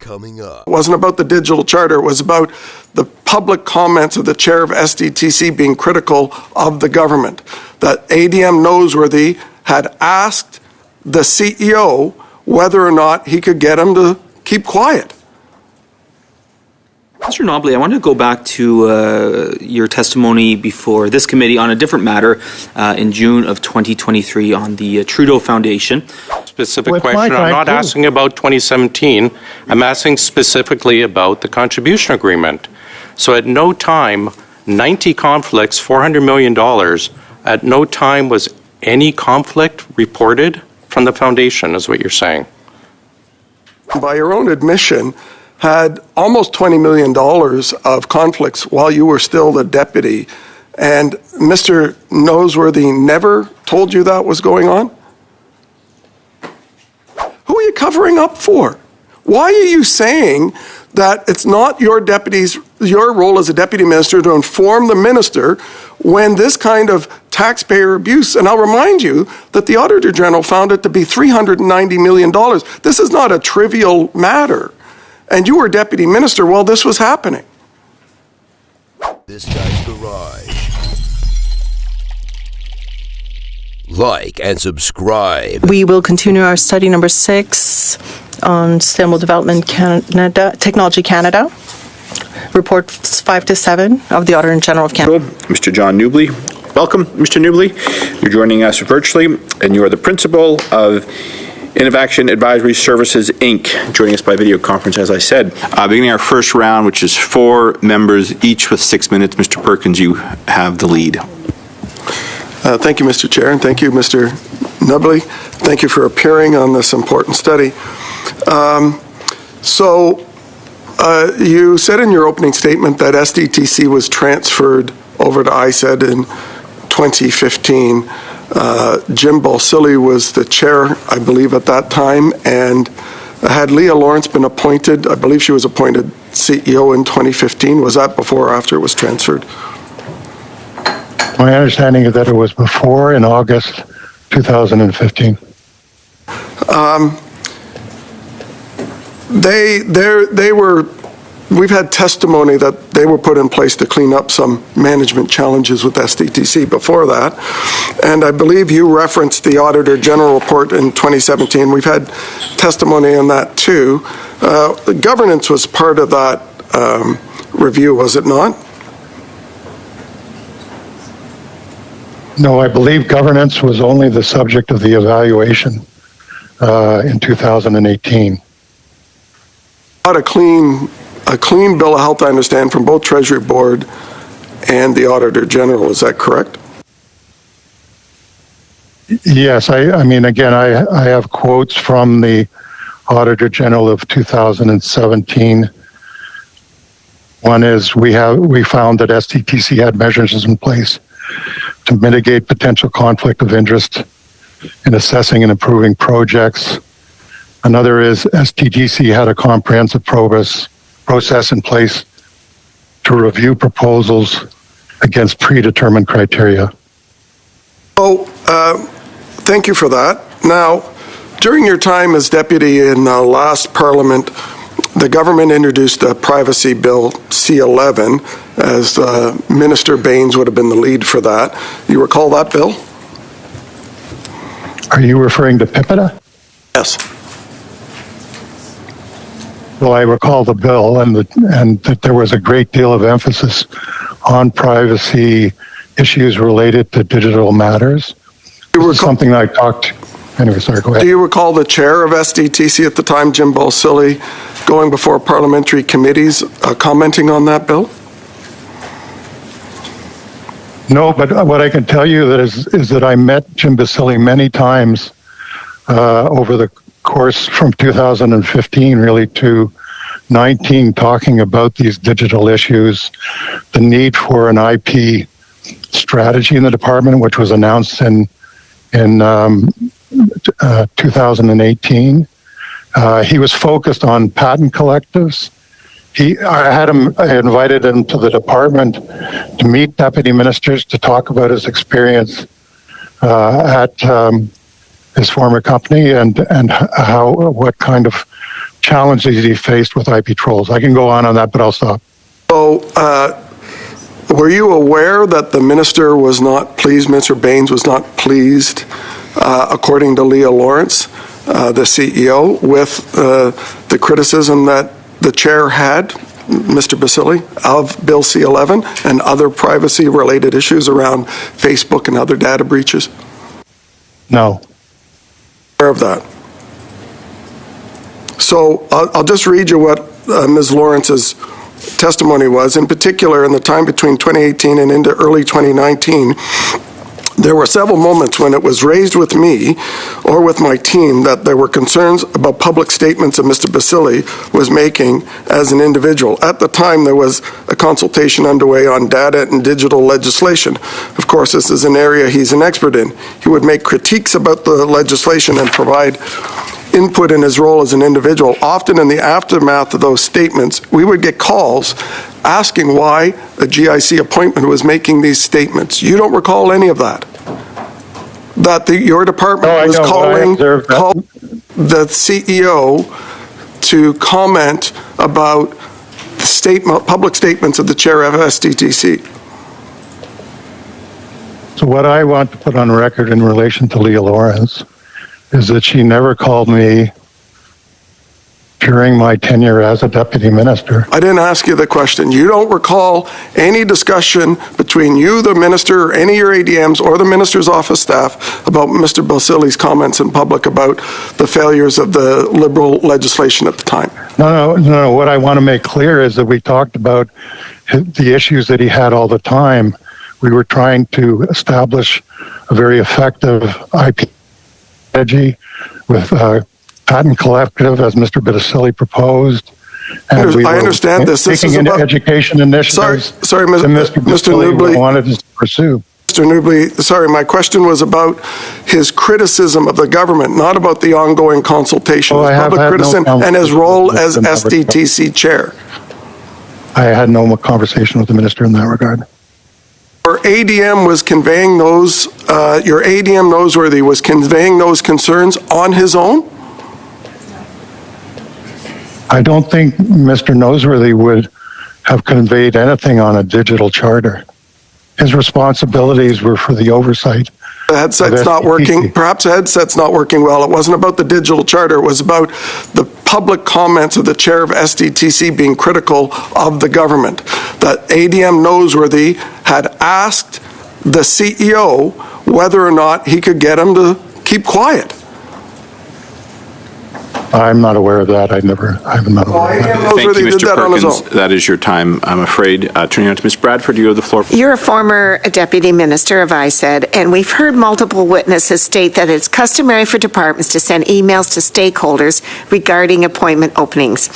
coming up. It wasn't about the digital charter. It was about the public comments of the chair of STDC being critical of the government. That ADM Noseworthy had asked the CEO whether or not he could get him to keep quiet. Mr. Nobley, I want to go back to your testimony before this committee on a different matter in June of 2023 on the Trudeau Foundation. Specific question. I'm not asking about 2017. I'm asking specifically about the contribution agreement. So at no time, 90 conflicts, $400 million, at no time was any conflict reported from the foundation, is what you're saying. By your own admission, had almost $20 million of conflicts while you were still the deputy. And Mr. Noseworthy never told you that was going on? Who are you covering up for? Why are you saying that it's not your role as a deputy minister to inform the minister when this kind of taxpayer abuse, and I'll remind you that the Auditor General found it to be $390 million. This is not a trivial matter. And you were deputy minister while this was happening. This guy's garage. Like and subscribe. We will continue our study number 6 on Sustainable Development Canada, Technology Canada. Reports 5 to 7 of the Auditor General of Canada. Mr. John Newbley. Welcome, Mr. Newbley. You're joining us virtually, and you are the principal of Innovaction Advisory Services, Inc., joining us by video conference, as I said. Beginning our first round, which is 4 members, each with 6 minutes. Mr. Perkins, you have the lead. Thank you, Mr. Chair, and thank you, Mr. Newbley. Thank you for appearing on this important study. You said in your opening statement that SDTC was transferred over to ISED in 2015. Jim Balsillie was the chair, I believe, at that time, and had Leah Lawrence been appointed, I believe she was appointed CEO in 2015. Was that before or after it was transferred? My understanding is that it was before, in August 2015. We've had testimony that they were put in place to clean up some management challenges with SDTC before that. And I believe you referenced the Auditor General report in 2017. We've had testimony on that too. Governance was part of that review, was it not? No, I believe governance was only the subject of the evaluation in 2018. Not a clean bill of health, I understand, from both Treasury Board and the Auditor General. Is that correct? Yes, I mean, again, I have quotes from the Auditor General of 2017. One is we found that STTC had measures in place to mitigate potential conflict of interest in assessing and approving projects. Another is STDC had a comprehensive process in place to review proposals against predetermined criteria. Thank you for that. Now, during your time as deputy in the last parliament, the government introduced a privacy bill, C11, as Minister Baines would have been the lead for that. You recall that bill? Are you referring to PIPEDA? Yes. Well, I recall the bill and that there was a great deal of emphasis on privacy issues related to digital matters. Something I talked. Anyway, sorry. Go ahead. Do you recall the chair of SDTC at the time, Jim Balsillie, going before parliamentary committees commenting on that bill? No, but what I can tell you is that I met Jim Balsillie many times over the course from 2015 really to 19, talking about these digital issues, the need for an IP strategy in the department, which was announced in 2018. He was focused on patent collectives. I invited him to the department to meet deputy ministers to talk about his experience at his former company and what kind of challenges he faced with IP trolls. I can go on that, but I'll stop. So, were you aware that the minister was not pleased, Mr. Baines was not pleased, according to Leah Lawrence, the CEO, with the criticism that the chair had, Mr. Basili, of Bill C-11 and other privacy-related issues around Facebook and other data breaches? No. Aware of that. So I'll just read you what Ms. Lawrence's testimony was. In particular, in the time between 2018 and into early 2019, there were several moments when it was raised with me or with my team that there were concerns about public statements that Mr. Basili was making as an individual. At the time, there was a consultation underway on data and digital legislation. Of course, this is an area he's an expert in. He would make critiques about the legislation and provide input in his role as an individual. Often in the aftermath of those statements, we would get calls asking why a GIC appointment was making these statements. You don't recall any of that? That your department was calling the CEO to comment about the public statements of the chair of STDC. So what I want to put on record in relation to Leah Lawrence is that she never called me during my tenure as a deputy minister. I didn't ask you the question. You don't recall any discussion between you, the minister, or any of your ADMs or the minister's office staff about Mr. Basili's comments in public about the failures of the Liberal legislation at the time? No. What I want to make clear is that we talked about the issues that he had all the time. We were trying to establish a very effective IP strategy with patent collective, as Mr. Basili proposed. And we I understand this. Taking into education initiatives. Sorry, Mr. Newbley wanted to pursue. Mr. Newbley, sorry, my question was about his criticism of the government, not about the ongoing consultation. His public criticism and his role as STDC chair. I had no conversation with the minister in that regard. Your ADM was conveying those, your ADM Noseworthy was conveying those concerns on his own? I don't think Mr. Noseworthy would have conveyed anything on a digital charter. His responsibilities were for the oversight. The headset's not working. Perhaps the headset's not working well. It wasn't about the digital charter. It was about the public comments of the chair of STDC being critical of the government. That ADM Noseworthy had asked the CEO whether or not he could get him to keep quiet. I'm not aware of that. I'm not aware of that. Thank you, Mr. Perkins. That is your time, I'm afraid. Turning on to Ms. Bradford, you have the floor. You're a former deputy minister of ISED, and we've heard multiple witnesses state that it's customary for departments to send emails to stakeholders regarding appointment openings.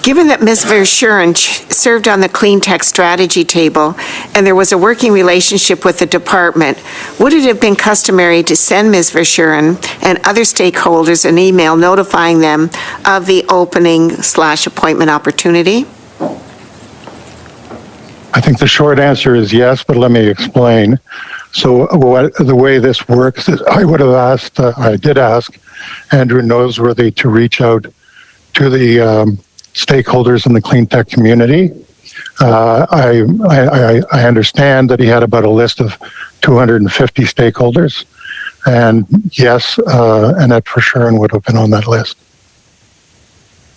Given that Ms. Vercheron served on the clean tech strategy table and there was a working relationship with the department, would it have been customary to send Ms. Vercheron and other stakeholders an email notifying them of the opening/appointment opportunity? I think the short answer is yes, but let me explain. So the way this works is I did ask Andrew Noseworthy to reach out to the stakeholders in the clean tech community. I understand that he had about a list of 250 stakeholders, and yes, Annette Vercheron would have been on that list.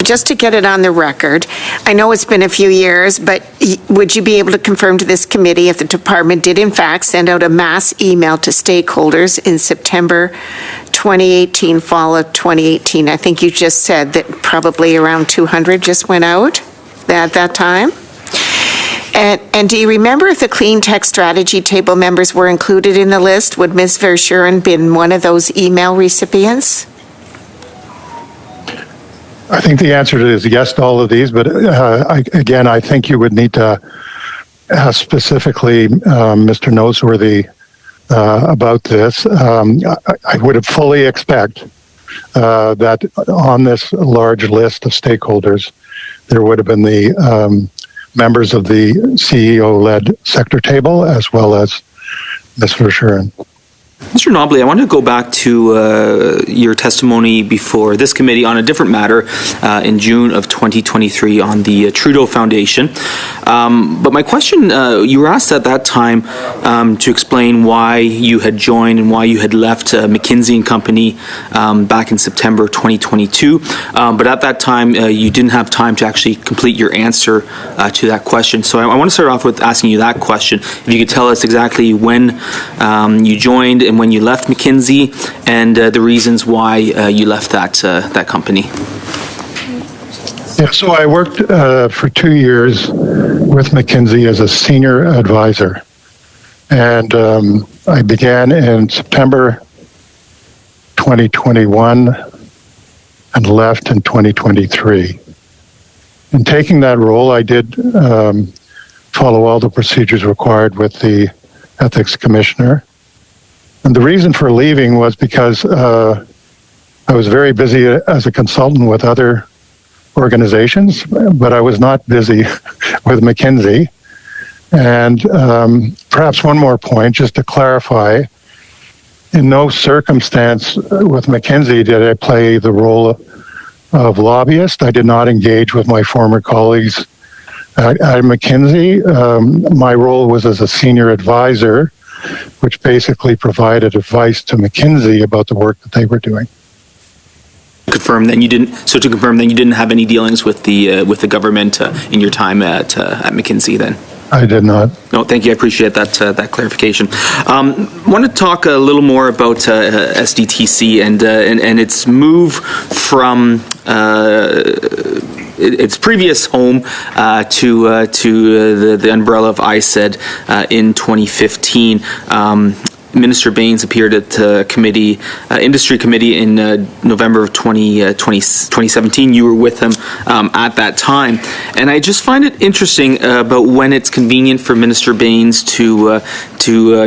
Just to get it on the record, I know it's been a few years, but would you be able to confirm to this committee if the department did in fact send out a mass email to stakeholders in September 2018, fall of 2018? I think you just said that probably around 200 just went out at that time. And do you remember if the Clean Tech Strategy Table members were included in the list? Would Ms. Vercheron been one of those email recipients? I think the answer is yes to all of these, but I think you would need to ask specifically Mr. Noseworthy about this. I would have fully expect that on this large list of stakeholders, there would have been the members of the CEO-led sector table as well as Ms. Vercheron. Mr. Nobley, I want to go back to your testimony before this committee on a different matter in June of 2023 on the Trudeau Foundation. But my question, you were asked at that time to explain why you had joined and why you had left McKinsey & Company back in September 2022. But at that time, you didn't have time to actually complete your answer to that question. So I want to start off with asking you that question. If you could tell us exactly when you joined and when you left McKinsey, and the reasons why you left that company. Yeah, so I worked for 2 years with McKinsey as a senior advisor, and I began in September 2021 and left in 2023. In taking that role, I did follow all the procedures required with the ethics commissioner. And the reason for leaving was because I was very busy as a consultant with other organizations, but I was not busy with McKinsey. And perhaps one more point, just to clarify, in no circumstance with McKinsey did I play the role of lobbyist. I did not engage with my former colleagues at McKinsey. My role was as a senior advisor, which basically provided advice to McKinsey about the work that they were doing. To confirm that you didn't have any dealings with the government in your time at McKinsey then? I did not. No, thank you. I appreciate that clarification. I want to talk a little more about SDTC and its move from its previous home to the umbrella of ISED in 2015. Minister Baines appeared at the industry committee in November of 2017. You were with him at that time. And I just find it interesting about when it's convenient for Minister Baines to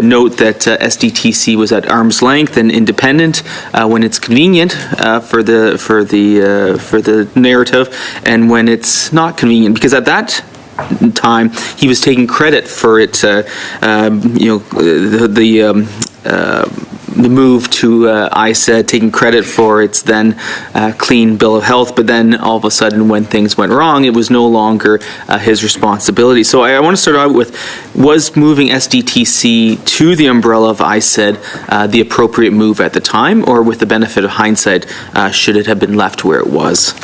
note that SDTC was at arm's length and independent when it's convenient for the narrative, and when it's not convenient. Because at that time, he was taking credit for it, the move to ISED, taking credit for its then clean bill of health, but then all of a sudden when things went wrong, it was no longer his responsibility. So I want to start out with, was moving SDTC to the umbrella of ISED the appropriate move at the time, or with the benefit of hindsight, should it have been left where it was?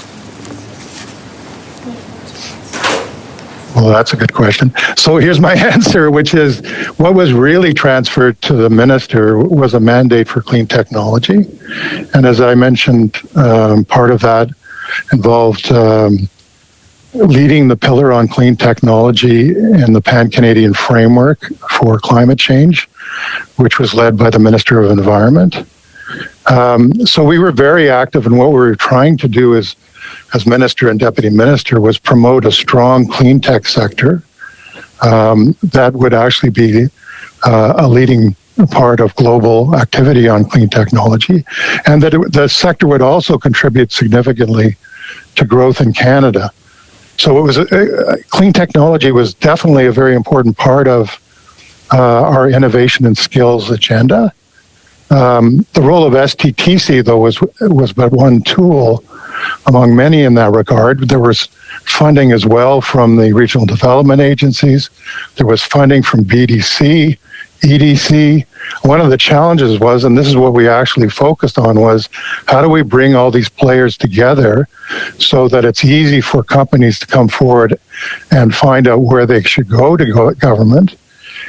Well, that's a good question. So here's my answer, which is what was really transferred to the minister was a mandate for clean technology. And as I mentioned, part of that involved leading the pillar on clean technology in the Pan-Canadian framework for climate change, which was led by the Minister of Environment. So we were very active, and what we were trying to do is, as Minister and Deputy Minister, was promote a strong clean tech sector that would actually be a leading part of global activity on clean technology, and that the sector would also contribute significantly to growth in Canada. So it was clean technology was definitely a very important part of our innovation and skills agenda. The role of STTC, though, was but one tool among many in that regard. There was funding as well from the regional development agencies. There was funding from BDC, EDC. One of the challenges was, and this is what we actually focused on, was how do we bring all these players together so that it's easy for companies to come forward and find out where they should go to government,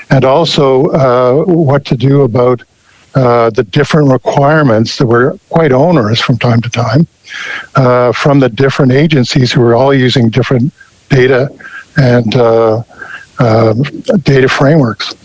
and also what to do about the different requirements that were quite onerous from time to time from the different agencies who were all using different data and data frameworks.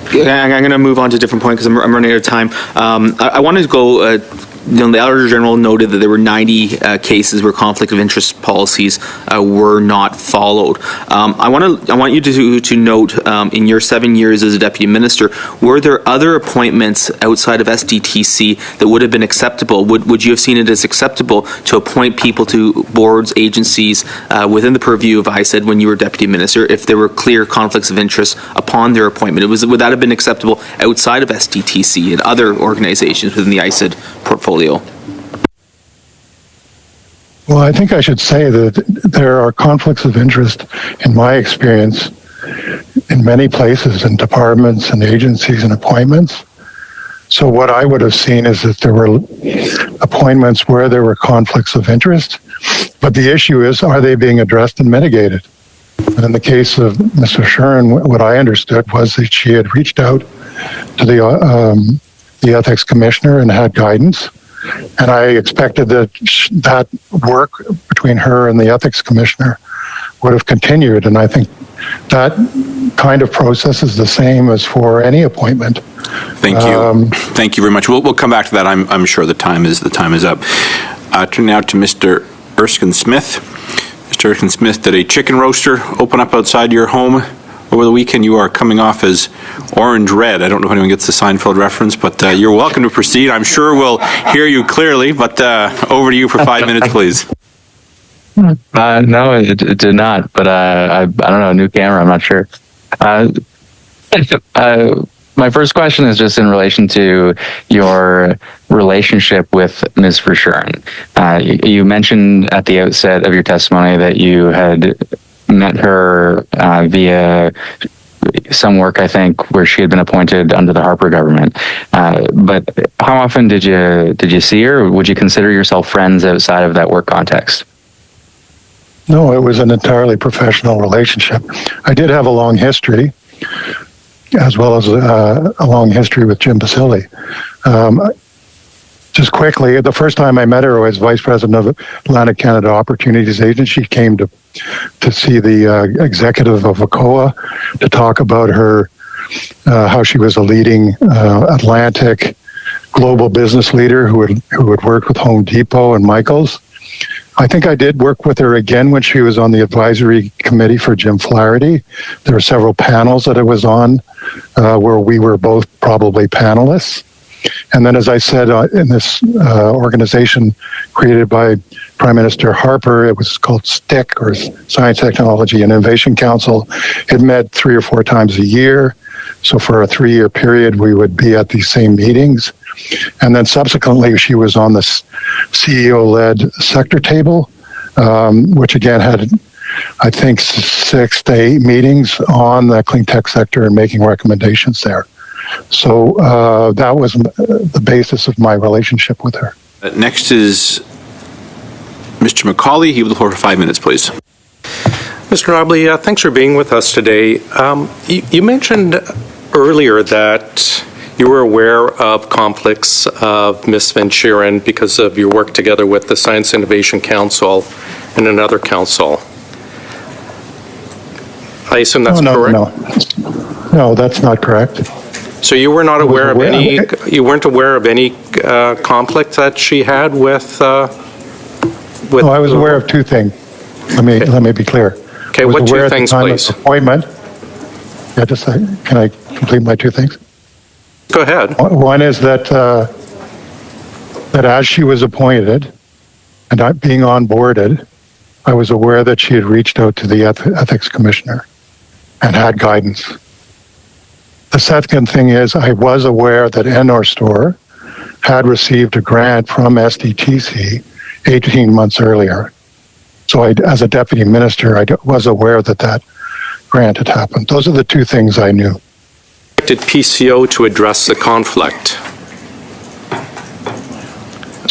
I'm going to move on to a different point because I'm running out of time. I wanted to go the Auditor General noted that there were 90 cases where conflict of interest policies were not followed. I want you to note in your 7 years as a deputy minister, were there other appointments outside of SDTC that would have been acceptable? Would you have seen it as acceptable to appoint people to boards, agencies within the purview of ISED when you were deputy minister if there were clear conflicts of interest upon their appointment? Would that have been acceptable outside of SDTC and other organizations within the ISED portfolio? Well, I think I should say that there are conflicts of interest, in my experience, in many places, in departments and agencies and appointments. So what I would have seen is that there were appointments where there were conflicts of interest, but the issue is, are they being addressed and mitigated? And in the case of Ms. Vercheron, what I understood was that she had reached out to the ethics commissioner and had guidance. And I expected that that work between her and the ethics commissioner would have continued. And I think that kind of process is the same as for any appointment. Thank you. Thank you very much. We'll come back to that. I'm sure the time is up. Turn now to Mr. Erskine Smith. Mr. Erskine Smith, did a chicken roaster open up outside your home over the weekend? You are coming off as orange-red. I don't know if anyone gets the Seinfeld reference, but you're welcome to proceed. I'm sure we'll hear you clearly, but over to you for 5 minutes, please. No, it did not, but I don't know, new camera, I'm not sure. My first question is just in relation to your relationship with Ms. Vercheron. You mentioned at the outset of your testimony that you had met her via some work, I think, where she had been appointed under the Harper government. But how often did you see her? Or would you consider yourself friends outside of that work context? No, it was an entirely professional relationship. I did have a long history, as well as a long history with Jim Basile. Just quickly, the first time I met her, I was vice president of Atlantic Canada Opportunities Agency. She came to see the executive of ACOA to talk about her, how she was a leading Atlantic global business leader who had worked with Home Depot and Michaels. I think I did work with her again when she was on the advisory committee for Jim Flaherty. There were several panels that I was on where we were both probably panelists. And then, as I said, in this organization created by Prime Minister Harper, it was called STIC, or Science, Technology and Innovation Council. It met 3 or 4 times a year. So for a 3-year period, we would be at these same meetings. And then subsequently, she was on the CEO-led sector table, which again had, I think, 6 to 8 meetings on the clean tech sector and making recommendations there. So that was the basis of my relationship with her. Next is Mr. McCauley. You have the floor for 5 minutes, please. Mr. Nobley, thanks for being with us today. You mentioned earlier that you were aware of conflicts of Ms. Vercheron because of your work together with the Science Innovation Council and another council. I assume that's correct? No, that's not correct. So you were not aware of any, you weren't aware of any conflict that she had with No, I was aware of 2 things. Let me be clear. Okay, what 2 things, please? Appointment. Yeah, just a second. Can I complete my 2 things? Go ahead. One is that as she was appointed and not being onboarded, I was aware that she had reached out to the ethics commissioner and had guidance. The second thing is I was aware that Store had received a grant from SDTC 18 months earlier. So as a deputy minister, I was aware that grant had happened. Those are the 2 things I knew. Did PCO to address the conflict?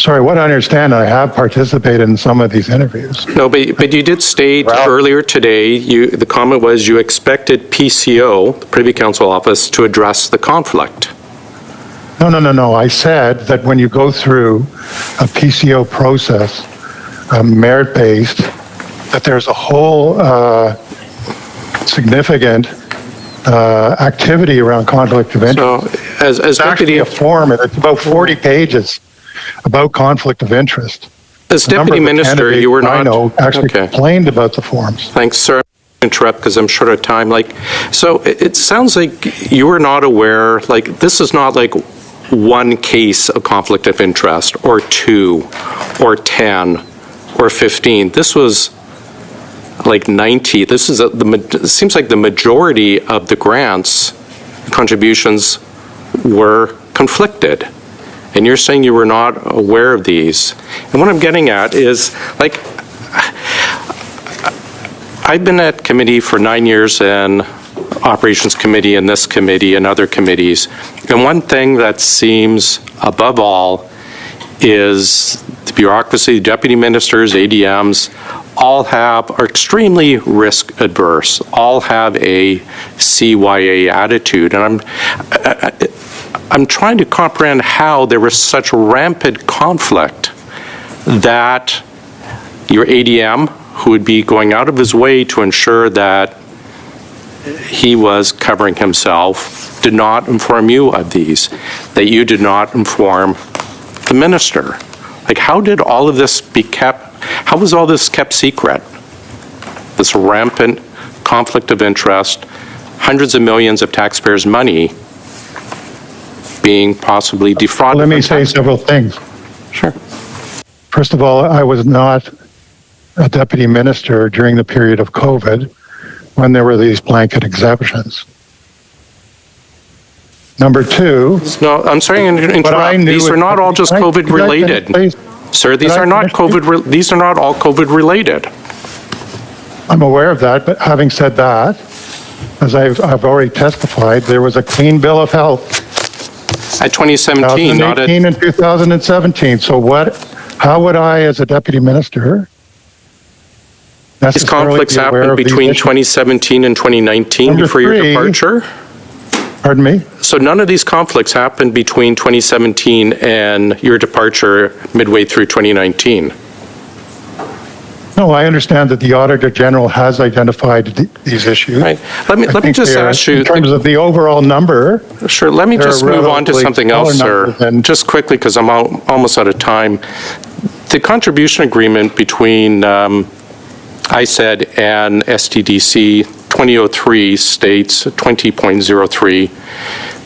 Sorry, what I understand, I have participated in some of these interviews. No, but you did state earlier today, the comment was you expected PCO, the Privy Council Office, to address the conflict. No. I said that when you go through a PCO process, merit-based, that there's a whole significant activity around conflict of interest. So, as it's actually deputy, a form, and it's about 40 pages. about conflict of interest. As A number deputy of the minister, you were not. candidates I know actually Okay. complained about the forms. Thanks, sir. Interrupt because I'm short of time. So it sounds like you were not aware. This is not like one case of conflict of interest, or 2, or 10, or 15. This was like 90. This is it seems like the majority of the grants, contributions, were conflicted. And you're saying you were not aware of these. And what I'm getting at is, I've been at committee for 9 years in operations committee and this committee and other committees. And one thing that seems above all is the bureaucracy, deputy ministers, ADMs, all are extremely risk adverse, all have a CYA attitude. And I'm trying to comprehend how there was such rampant conflict that your ADM, who would be going out of his way to ensure that he was covering himself, did not inform you of these, that you did not inform the minister. How did all of this how was all this kept secret? This rampant conflict of interest, hundreds of millions of taxpayers' money being possibly defrauded. Let me say several things. Sure. First of all, I was not a deputy minister during the period of COVID when there were these blanket exemptions. Number 2. No, I'm sorry to interrupt. These are not all just COVID related. Sir, these are not these are not all COVID related. I'm aware of that, but having said that, as I've already testified, there was a clean bill of health. At 2017, not at 2018 and 2017. So how would I, as a deputy minister, these conflicts happened between 2017 and 2019 before your departure? Pardon me? So none of these conflicts happened between 2017 and your departure midway through 2019? No, I understand that the Auditor General has identified these issues. Right. Let me just ask you, in terms of the overall number. Sure. Let me just move on to something else, sir. Just quickly, because I'm almost out of time. The contribution agreement between ISED and STDC 2003 states 20.03.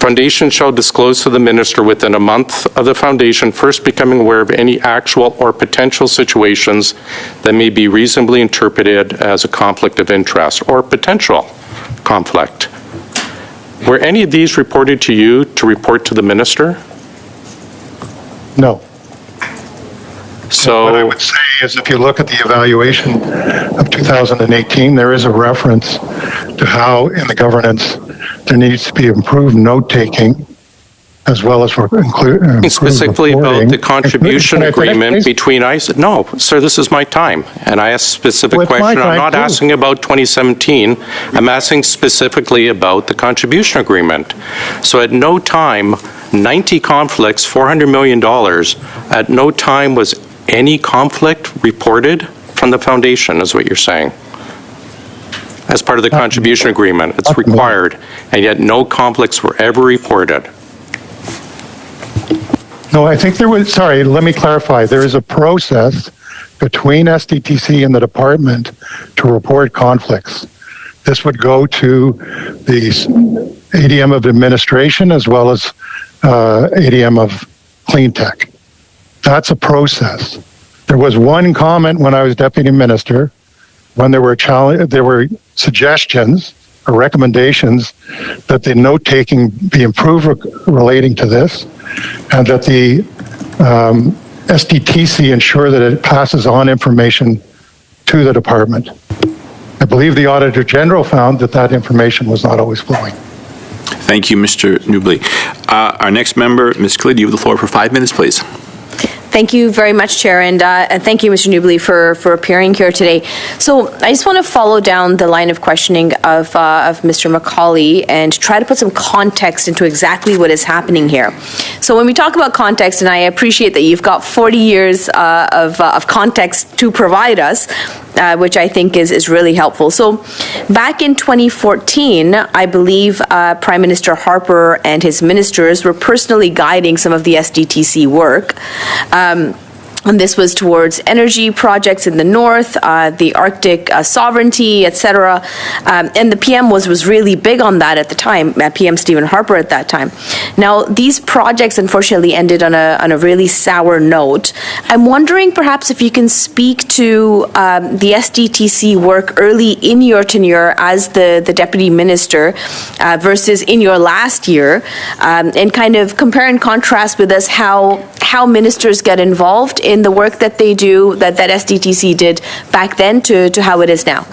Foundation shall disclose to the minister within a month of the foundation first becoming aware of any actual or potential situations that may be reasonably interpreted as a conflict of interest or potential conflict. Were any of these reported to you to report to the minister? No. So what I would say is if you look at the evaluation of 2018, there is a reference to how in the governance there needs to be improved note-taking as well as for specifically about the contribution agreement between ISED. No, sir, this is my time, and I asked a specific question. I'm not asking about 2017. I'm asking specifically about the contribution agreement. So at no time, 90 conflicts, $400 million, at no time was any conflict reported from the foundation, is what you're saying. As part of the contribution agreement, it's required, and yet no conflicts were ever reported. No, I think there was, sorry, let me clarify. There is a process between SDTC and the department to report conflicts. This would go to the ADM of administration as well as ADM of clean tech. That's a process. There was one comment when I was deputy minister, when there were suggestions or recommendations that the note-taking be improved relating to this, and that the SDTC ensure that it passes on information to the department. I believe the Auditor General found that that information was not always flowing. Thank you, Mr. Newbley. Our next member, Ms. Clyd, you have the floor for 5 minutes, please. Thank you very much, Chair, and thank you, Mr. Newbley, for appearing here today. So I just want to follow down the line of questioning of Mr. McCauley and try to put some context into exactly what is happening here. So when we talk about context, and I appreciate that you've got 40 years of context to provide us, which I think is really helpful. So back in 2014, I believe Prime Minister Harper and his ministers were personally guiding some of the SDTC work. And this was towards energy projects in the north, the Arctic sovereignty, etc. And the PM was really big on that at the time, PM Stephen Harper at that time. Now, these projects unfortunately ended on a really sour note. I'm wondering perhaps if you can speak to the SDTC work early in your tenure as the Deputy Minister versus in your last year, and kind of compare and contrast with us how ministers get involved in the work that they do, that SDTC did back then to how it is now.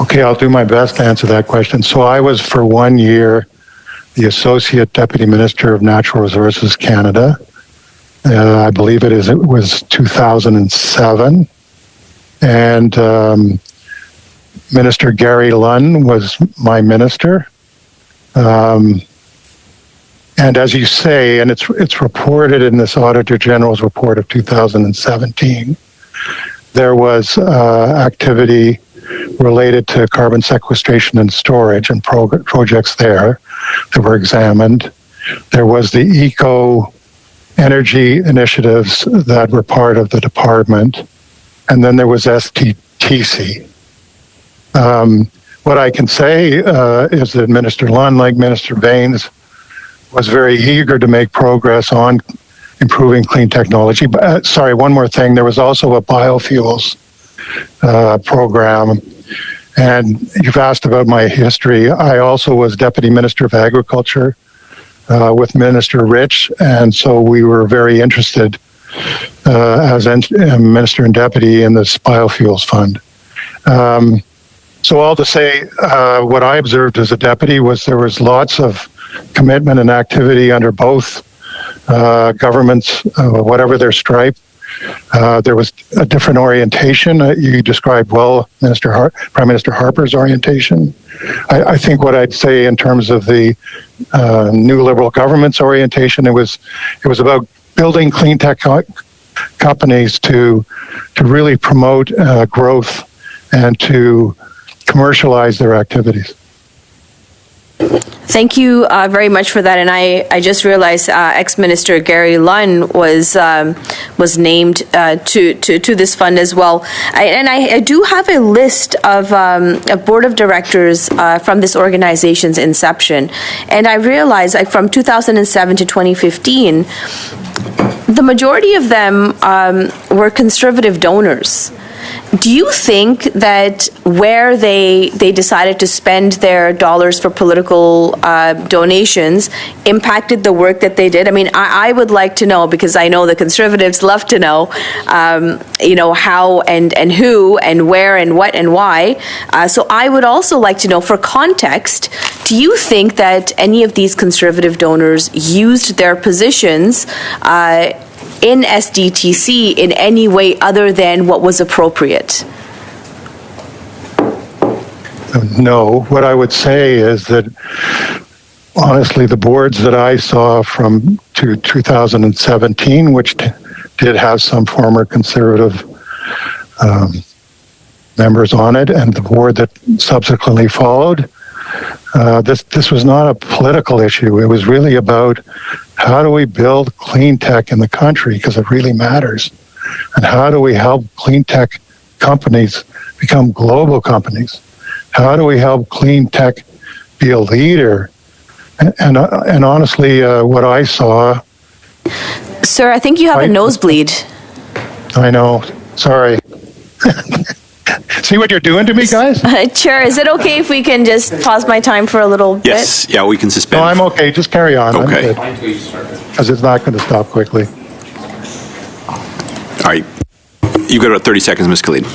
Okay, I'll do my best to answer that question. So I was for 1 year the Associate Deputy Minister of Natural Resources Canada. I believe it was 2007. And Minister Gary Lunn was my minister. And as you say, and it's reported in this Auditor General's report of 2017, there was activity related to carbon sequestration and storage and projects there that were examined. There was the eco-energy initiatives that were part of the department. And then there was STDC. What I can say is that Minister Lunn, like Minister Baines, was very eager to make progress on improving clean technology. But, sorry, one more thing. There was also a biofuels program. And you've asked about my history. I also was Deputy Minister of Agriculture with Minister Rich. And so we were very interested as Minister and Deputy in this biofuels fund. So all to say, what I observed as a deputy was there was lots of commitment and activity under both governments, whatever their stripe. There was a different orientation. You described well Prime Minister Harper's orientation. I think what I'd say in terms of the new Liberal government's orientation, it was about building clean tech companies to really promote growth and to commercialize their activities. Thank you very much for that. And I just realized ex-minister Gary Lunn was named to this fund as well. I do have a list of a board of directors from this organization's inception. And I realized from 2007 to 2015, the majority of them were conservative donors. Do you think that where they decided to spend their dollars for political donations impacted the work that they did? I mean, I would like to know, because I know the Conservatives love to know, how and who and where and what and why. So I would also like to know, for context, do you think that any of these Conservative donors used their positions in SDTC in any way other than what was appropriate? No. What I would say is that, honestly, the boards that I saw from 2017, which did have some former Conservative members on it, and the board that subsequently followed, this was not a political issue. It was really about how do we build clean tech in the country, because it really matters, and how do we help clean tech companies become global companies? How do we help clean tech be a leader? And honestly, what I saw... Sir, I think you have a nosebleed. I know. Sorry. See what you're doing to me, guys? Chair, is it okay if we can just pause my time for a little bit? Yes, yeah, we can suspend. No, I'm okay. Just carry on. Okay. Because it's not going to stop quickly. All right. You've got about 30 seconds, Ms. Khalid.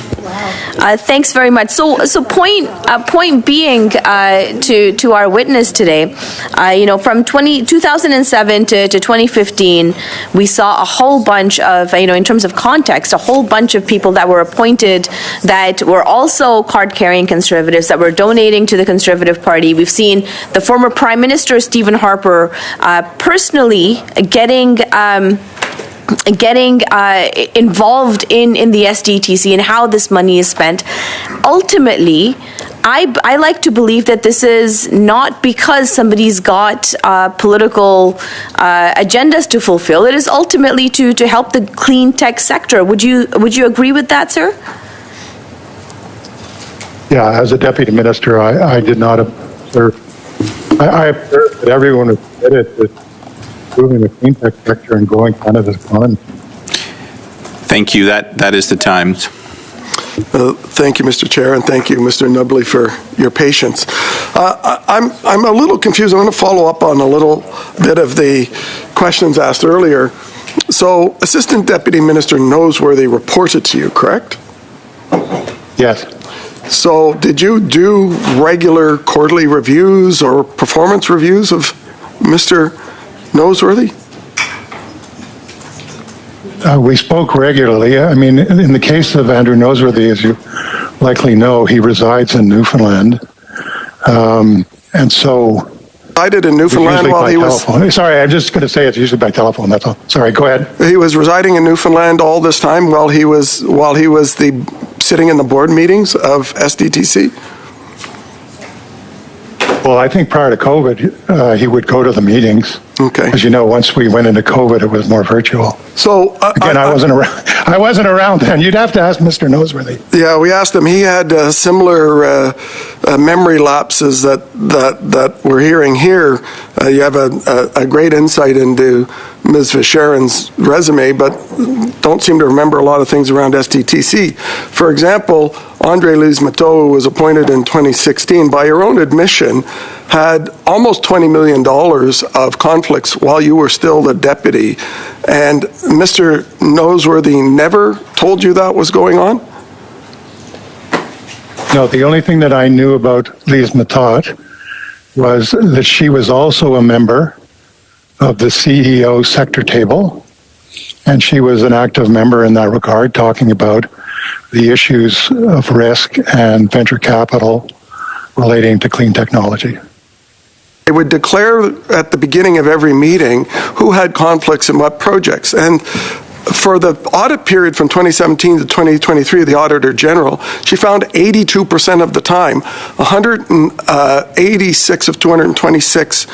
Thanks very much. So point being to our witness today, from 2007 to 2015, we saw a whole bunch of, in terms of context, a whole bunch of people that were appointed that were also card-carrying Conservatives that were donating to the Conservative Party. We've seen the former Prime Minister, Stephen Harper, personally getting getting involved in the SDTC and how this money is spent, ultimately, I like to believe that this is not because somebody's got political agendas to fulfill. It is ultimately to help the clean tech sector. Would you agree with that, sir? Yeah, as a deputy minister, I did not observe. I observed that everyone was committed to improving the clean tech sector and growing Canada's economy. Thank you. That is the time. Thank you, Mr. Chair, and thank you, Mr. Nubley, for your patience. I'm a little confused. I'm going to follow up on a little bit of the questions asked earlier. So, Assistant Deputy Minister Noseworthy reported to you, correct? Yes. So, did you do regular quarterly reviews or performance reviews of Mr. Noseworthy? We spoke regularly. I mean, in the case of Andrew Noseworthy, as you likely know, he resides in Newfoundland. And so... Resided in Newfoundland while he was... Telephone. Sorry, I'm just going to say it's usually by telephone, that's all. Sorry, go ahead. He was residing in Newfoundland all this time while he was sitting in the board meetings of SDTC? Well, I think prior to COVID, he would go to the meetings. Okay. As you know, once we went into COVID, it was more virtual. So again, I wasn't around. I wasn't around then. You'd have to ask Mr. Noseworthy. Yeah, we asked him. He had similar memory lapses that we're hearing here. You have a great insight into Ms. Vercheron's resume, but don't seem to remember a lot of things around STTC. For example, Andre Lise-Matteau, who was appointed in 2016, by your own admission, had almost $20 million of conflicts while you were still the deputy. And Mr. Noseworthy never told you that was going on? No, the only thing that I knew about Lise-Matteau was that she was also a member of the CEO sector table, and she was an active member in that regard, talking about the issues of risk and venture capital relating to clean technology. They would declare at the beginning of every meeting who had conflicts in what projects. And for the audit period from 2017 to 2023, the Auditor General, she found 82% of the time, 186 of 226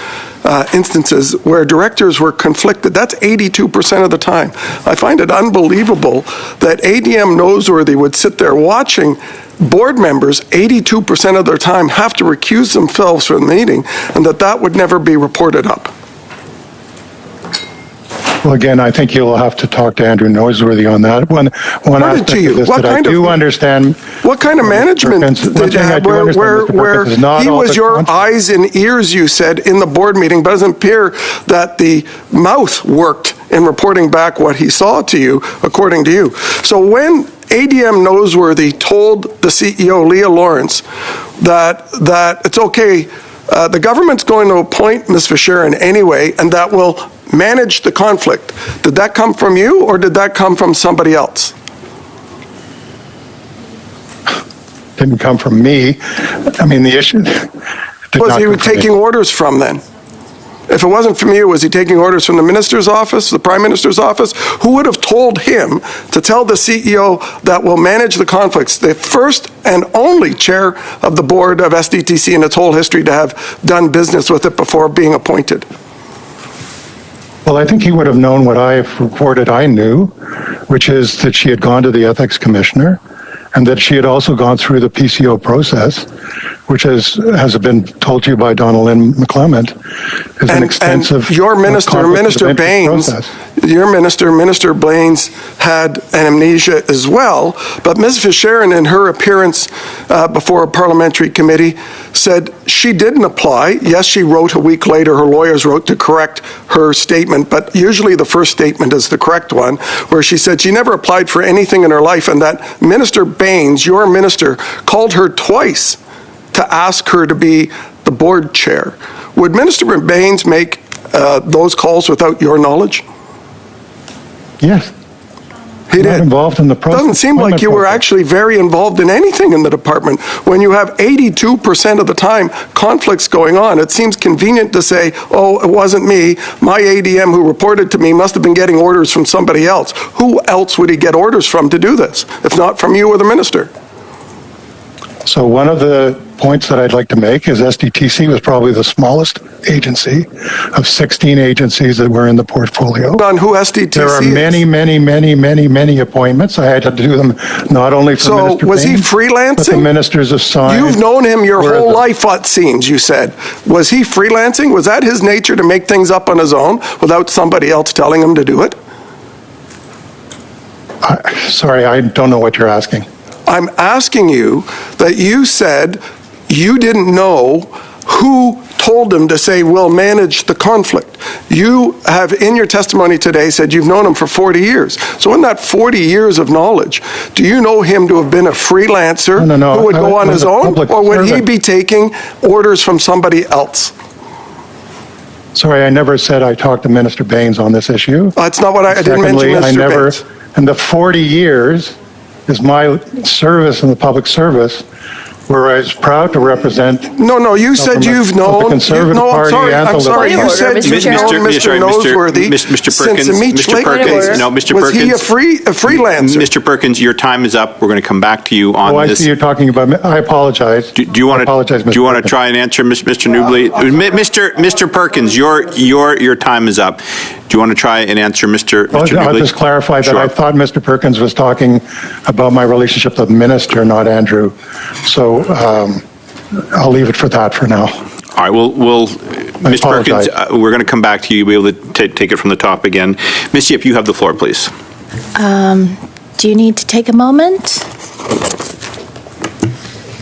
instances where directors were conflicted. That's 82% of the time. I find it unbelievable that ADM Noseworthy would sit there watching board members 82% of their time have to recuse themselves from the meeting, and that would never be reported up. Well, again, I think you'll have to talk to Andrew Noseworthy on that. One aspect of this that I do understand. What kind of management did you have where he was your eyes and ears, you said, in the board meeting, but it doesn't appear that the mouth worked in reporting back what he saw to you, according to you. So when ADM Noseworthy told the CEO, Leah Lawrence, that it's okay, the government's going to appoint Ms. Vercheron anyway, and that will manage the conflict. Did that come from you, or did that come from somebody else? Didn't come from me. I mean, the issue... Was he taking orders from then? If it wasn't from you, was he taking orders from the minister's office, the prime minister's office? Who would have told him to tell the CEO that will manage the conflicts, the first and only chair of the board of SDTC in its whole history to have done business with it before being appointed? Well, I think he would have known what I have reported I knew, which is that she had gone to the ethics commissioner and that she had also gone through the PCO process, which has been told to you by Donna Lynn McClement, is an extensive... And your minister, Minister Baines, Minister Baines had an amnesia as well, but Ms. Vercheron, in her appearance before a parliamentary committee, said she didn't apply. Yes, she wrote a week later, her lawyers wrote to correct her statement, but usually the first statement is the correct one, where she said she never applied for anything in her life, and that Minister Baines, your minister, called her twice to ask her to be the board chair. Would Minister Baines make those calls without your knowledge? Yes. He did. Not involved in the process. Doesn't seem like you were actually very involved in anything in the department when you have 82% of the time conflicts going on. It seems convenient to say, oh, it wasn't me. My ADM who reported to me must have been getting orders from somebody else. Who else would he get orders from to do this, if not from you or the minister? So one of the points that I'd like to make is STDC was probably the smallest agency of 16 agencies that were in the portfolio. On who STDC There are many appointments. I had to do them not only for Minister So was he Baines, freelancing? but the ministers assigned. You've known him your were whole the- life, it seems, you said. Was he freelancing? Was that his nature to make things up on his own without somebody else telling him to do it? Sorry, I don't know what you're asking. I'm asking you that you said you didn't know who told him to say, we'll manage the conflict. You have, in your testimony today, said you've known him for 40 years. So in that 40 years of knowledge, do you know him to have been a freelancer No. who would go on his own? Or would he servant. be taking orders from somebody else? Sorry, I never said I talked to Minister Baines on this issue. That's not what I didn't mention Secondly, Mr. I never, Baines. in the 40 years is my service in the public service, where I was proud to represent. No, you said you've known. The Conservative no, Party and I'm the sorry. You Liberal said Party. you've known Mr. Noseworthy Mr. Perkins, since the Meech Mr. Lake Perkins, days. no, Mr. Was he a Perkins. freelancer? Mr. Perkins, your time is up. We're going to come back to you on Oh, I this. see you're talking about me. I apologize. Do you want to try and answer, Mr. Newbley? Mr. Perkins, your time is up. Do you want to try and answer Mr. I'll Newbley? just clarify that Sure. I thought Mr. Perkins was talking about my relationship with the minister, not Andrew. So I'll leave it for that for now. All right, we'll Mr. Perkins, apologize. we're going to come back to you. You'll be able to take it from the top again. Ms. Yip, you have the floor, please. Do you need to take a moment?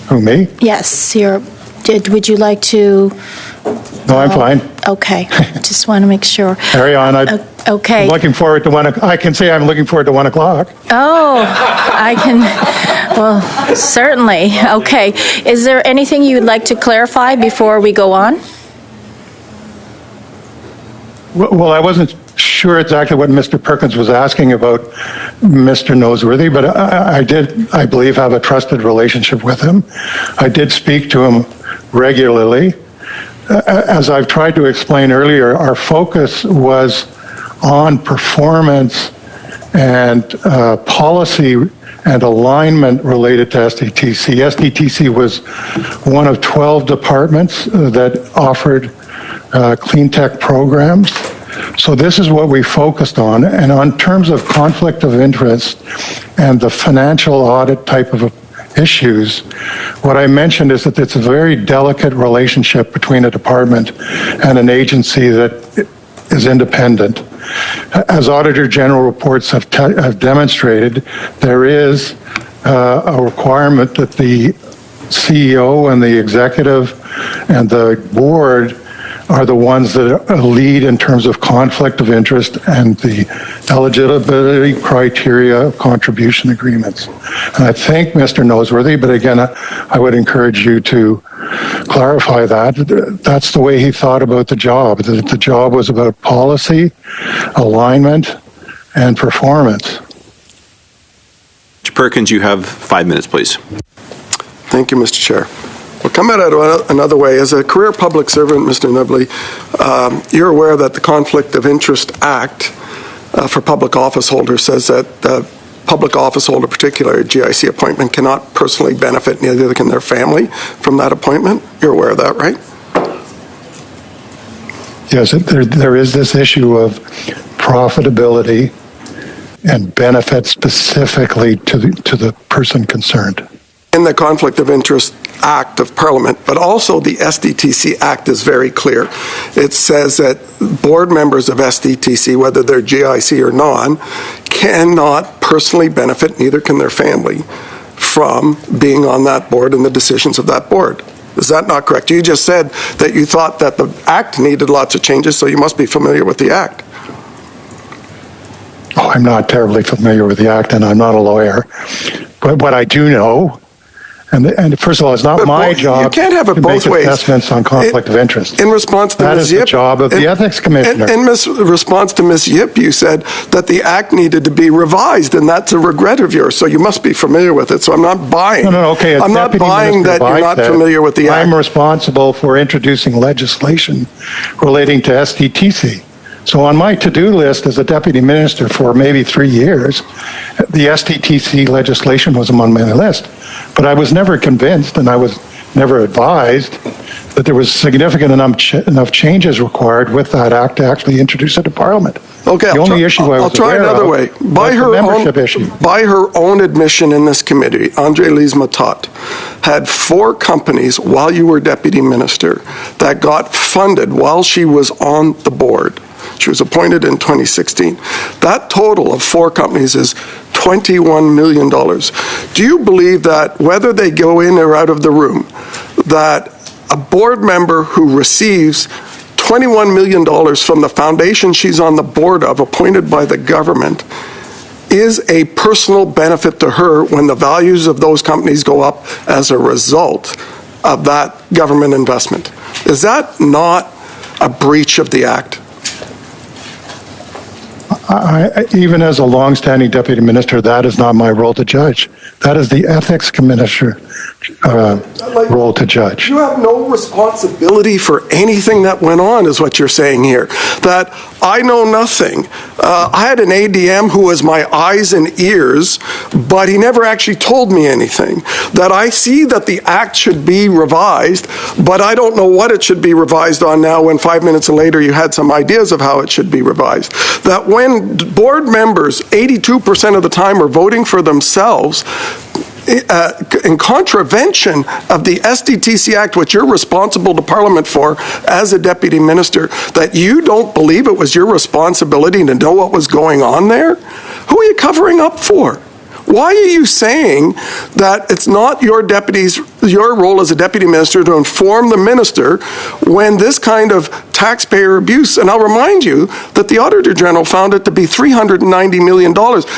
Who, me? Yes, would you like to? No, I'm fine. Okay, just want to make sure. Carry on. Okay. I'm looking forward to I can say I'm looking forward to 1 o'clock. Oh, I can, well, certainly. Okay. Is there anything you would like to clarify before we go on? Well, I wasn't sure exactly what Mr. Perkins was asking about Mr. Noseworthy, but I believe, have a trusted relationship with him. I did speak to him regularly. As I've tried to explain earlier, our focus was on performance and policy and alignment related to STDC. STDC was one of 12 departments that offered clean tech programs. So this is what we focused on. And on terms of conflict of interest and the financial audit type of issues, what I mentioned is that it's a very delicate relationship between a department and an agency that is independent. As Auditor General reports have demonstrated, there is a requirement that the CEO and the executive and the board are the ones that lead in terms of conflict of interest and the eligibility criteria of contribution agreements. And I think Mr. Noseworthy, but again, I would encourage you to clarify that. That's the way he thought about the job, that the job was about policy, alignment, and performance. Mr. Perkins, you have 5 minutes, please. Thank you, Mr. Chair. We'll come at it another way. As a career public servant, Mr. Nibley, you're aware that the Conflict of Interest Act for public office holders says that the public office holder, particularly a GIC appointment, cannot personally benefit, neither can their family, from that appointment. You're aware of that, right? Yes, there is this issue of profitability and benefit specifically to the person concerned. In the Conflict of Interest Act of Parliament, but also the STDC Act is very clear. It says that board members of STDC, whether they're GIC or non, cannot personally benefit, neither can their family, from being on that board and the decisions of that board. Is that not correct? You just said that you thought that the Act needed lots of changes, so you must be familiar with the Act. Oh, I'm not terribly familiar with the Act, and I'm not a lawyer. But what I do know, And first of all, it's not my job you can't have it to both make ways. assessments on conflict of interest. In response to that Ms. is Yip, the job of the ethics commissioner. In response to Ms. Yip, you said that the act needed to be revised, and that's a regret of yours. So you must be familiar with it. So I'm not buying. No, okay. I'm not buying that you're not familiar with the act. I'm responsible for introducing legislation relating to STDC. So on my to-do list as a deputy minister for maybe 3 years, the STDC legislation was on my list. But I was never convinced, and I was never advised that there was significant enough changes required with that act to actually introduce it to Parliament. Okay, I'll try another way. By her own admission in this committee, Andre-Lise Matot had 4 companies while you were deputy minister that got funded while she was on the board. She was appointed in 2016. That total of 4 companies is $21 million. Do you believe that whether they go in or out of the room, that a board member who receives $21 million from the foundation she's on the board of, appointed by the government, is a personal benefit to her when the values of those companies go up as a result of that government investment? Is that not a breach of the act? Even as a long-standing deputy minister, that is not my role to judge. That is the ethics commissioner role to judge. You have no responsibility for anything that went on, is what you're saying here. That I know nothing. I had an ADM who was my eyes and ears, but he never actually told me anything. That I see that the act should be revised, but I don't know what it should be revised on now when 5 minutes later you had some ideas of how it should be revised. That when board members 82% of the time are voting for themselves, in contravention of the STDC Act, which you're responsible to Parliament for as a deputy minister, that you don't believe it was your responsibility to know what was going on there? Who are you covering up for? Why are you saying that it's not your role as a deputy minister to inform the minister when this kind of taxpayer abuse, and I'll remind you that the Auditor General found it to be $390 million.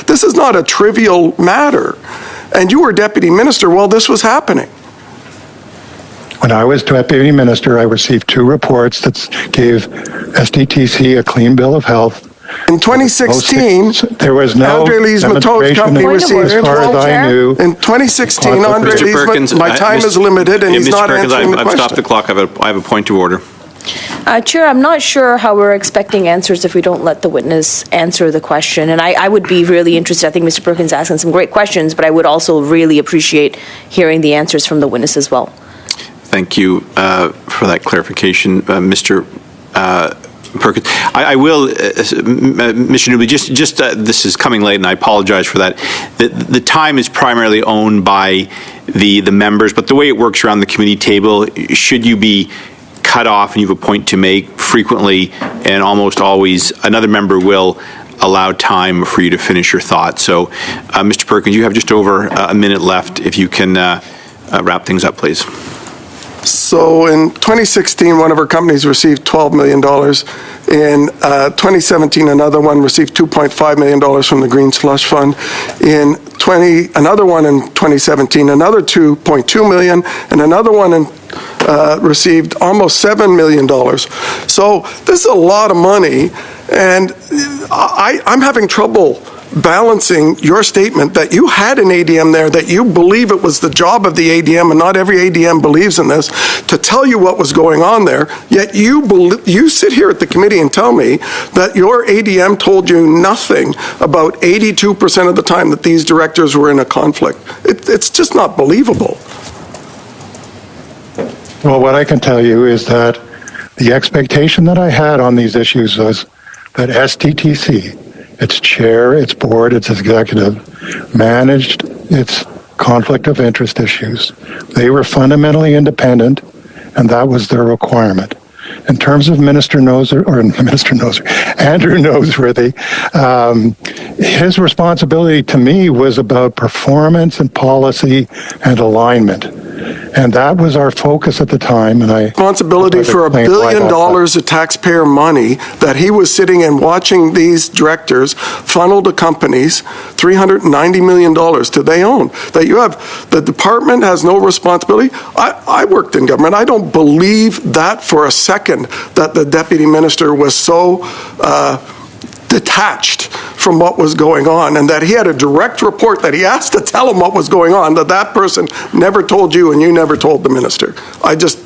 This is not a trivial matter. And you were deputy minister while this was happening. When I was deputy minister, I received 2 reports that gave STDC a clean bill of health. In 2016, there was no Andre-Lise Matot's company received, as far as I knew. In 2016, Andre-Lise, my time is limited, and he's not answering the question. I've stopped the clock. I have a point to order. Chair, I'm not sure how we're expecting answers if we don't let the witness answer the question. And I would be really interested. I think Mr. Perkins is asking some great questions, but I would also really appreciate hearing the answers from the witness as well. Thank you for that clarification, Mr. Perkins. I will, Mr. Newby, just this is coming late, and I apologize for that. The time is primarily owned by the members, but the way it works around the committee table, should you be cut off and you have a point to make, frequently and almost always another member will allow time for you to finish your thought. So, Mr. Perkins, you have just over a minute left. If you can wrap things up, please. So in 2016, one of her companies received $12 million. In 2017, another one received $2.5 million from the Green Slush Fund. Another one in 2017, another $2.2 million, and another one received almost $7 million. So this is a lot of money, and I'm having trouble balancing your statement that you had an ADM there, that you believe it was the job of the ADM, and not every ADM believes in this, to tell you what was going on there, yet you sit here at the committee and tell me that your ADM told you nothing about 82% of the time that these directors were in a conflict. It's just not believable. Well, what I can tell you is that the expectation that I had on these issues was that STDC, its chair, its board, its executive, managed its conflict of interest issues. They were fundamentally independent, and that was their requirement. In terms of Andrew Noseworthy, his responsibility to me was about performance and policy and alignment. And that was our focus at the time, and I... Responsibility for $1 billion of taxpayer money that he was sitting and watching these directors funnel to companies $390 million to they own. That you have, the department has no responsibility. I worked in government. I don't believe that for a second that the deputy minister was so detached from what was going on, and that he had a direct report that he asked to tell him what was going on, that person never told you and you never told the minister. It's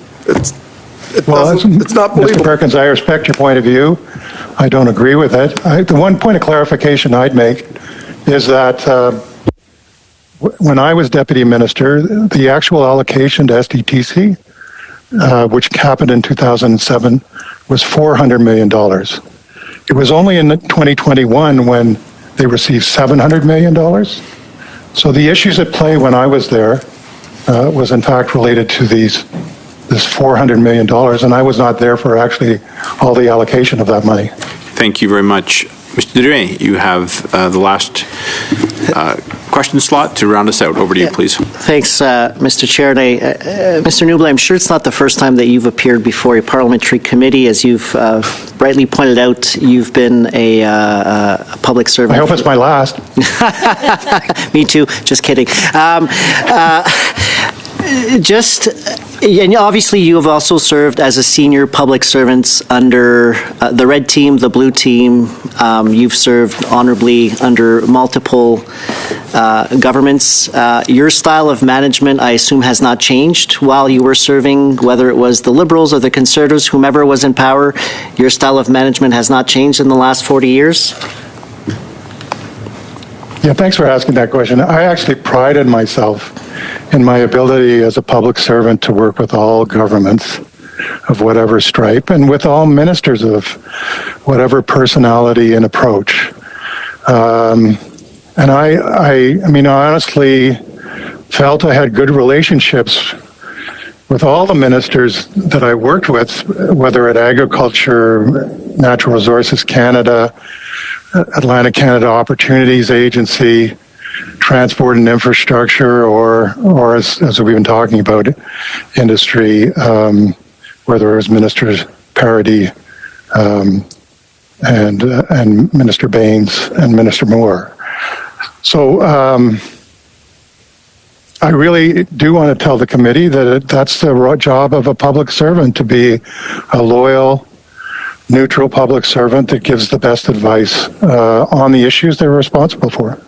not believable. Mr. Perkins, I respect your point of view. I don't agree with it. The one point of clarification I'd make is that when I was deputy minister, the actual allocation to STDC, which happened in 2007, was $400 million. It was only in 2021 when they received $700 million. So the issues at play when I was there was in fact related to this $400 million, and I was not there for actually all the allocation of that money. Thank you very much. Mr. Drouin, you have the last question slot to round us out. Over to you, please. Thanks, Mr. Chair. Mr. Newbley, I'm sure it's not the first time that you've appeared before a parliamentary committee. As you've rightly pointed out, you've been a public servant. I hope it's my last. Me too. Just kidding. And obviously you have also served as a senior public servant under the red team, the blue team. You've served honorably under multiple governments. Your style of management, I assume, has not changed while you were serving, whether it was the Liberals or the Conservatives, whomever was in power. Your style of management has not changed in the last 40 years? Yeah, thanks for asking that question. I actually prided myself in my ability as a public servant to work with all governments of whatever stripe and with all ministers of whatever personality and approach. And I mean, I honestly felt I had good relationships with all the ministers that I worked with, whether at Agriculture, Natural Resources Canada, Atlantic Canada Opportunities Agency, Transport and Infrastructure, or as we've been talking about, industry, where there was Minister Paradis and Minister Baines and Minister Moore. So I really do want to tell the committee that that's the job of a public servant, to be a loyal, neutral public servant that gives the best advice on the issues they're responsible for.